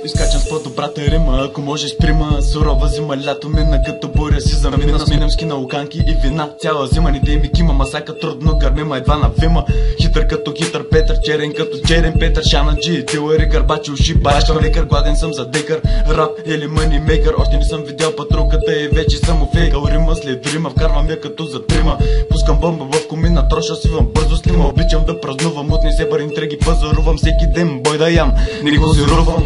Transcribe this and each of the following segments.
Изкачам с по-добрата рима, ако можеш прима. Сурова зима, лято мина като буря си замина. Сменям ски на луканки и вина. Цяла зима ни дейми кима, масака трудно гърмима, едва на вима. Хитър като хитър Петър, черен като черен Петър. Шанаджи, дилъри, гърбачи, уши, баща лекар. Гладен съм за декар, рап или манимейкър. Още не съм видял патрулката и вече съм офейкал. Рима след рима, вкарвам я като за трима. Пускам бомба в комина, троша свивам бързо слима. Обичам да празнувам, от не се бър интриги, пазарувам всеки ден, бой да ям, не го сирувам.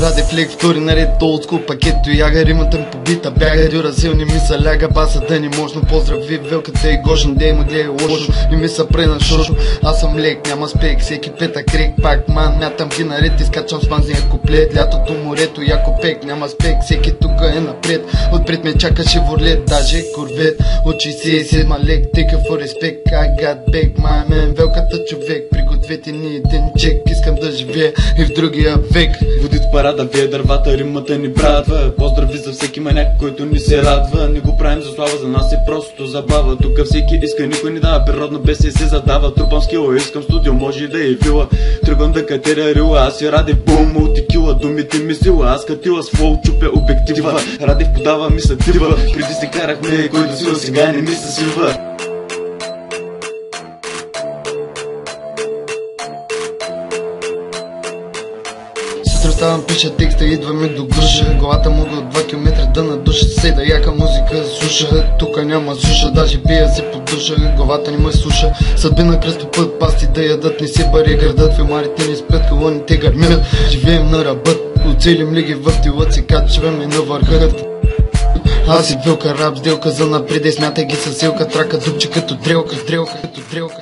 Раде флек, втори наред, олдскул пакето. Яга римата ми побита, бяга дюра, силни ми са ляга, баса да не можно. Поздрави велката и гошен, дей ма гледай лошо, не ми са прена шошо. Аз съм лек, няма спек, всеки пета крек, пак ман, мятам ги наред, изкачам с банзния куплет. Лятото, морето, яко пек, няма спек, всеки тука е напред. Отпред ме чака шевролет, даже корвет. От 67 лек, тека for респект, I got back, my man. Велката човек, пригответе ни един чек, искам да живея и в другия век. Води в парада, вие дървата, римата ни братва. Поздрави за всеки маняк, който ни се радва. Не го правим за слава, за нас е просто забава. Тук всеки иска, никой ни дава, природно без се задава. Трупам скила, искам студио, може и да е вила. Тръгвам да катеря рила, аз си Радев, бум, мултикила. Думите ми сила, аз катила с флоу, чупя обектива. Радев подава ми сатива, преди се карахме, който сила, сега не ми се силва. Ставам, пиша текста, идваме до груша. Главата мога от 2 км да надуша. Седа яка музика слуша. Тука няма суша, даже пия се по душа. Главата не ме слуша. Съдбина кръстопът, пасти да ядат, не се бари градът. Филмарите ни спят, колоните гърмят. Живеем на ръбът, оцелим лиги в тилът си, качваме на върхът. Аз си велка рап, сделка за напред, смятай ги със силка. Трака дупче като дрелка, дрелка, като дрелка.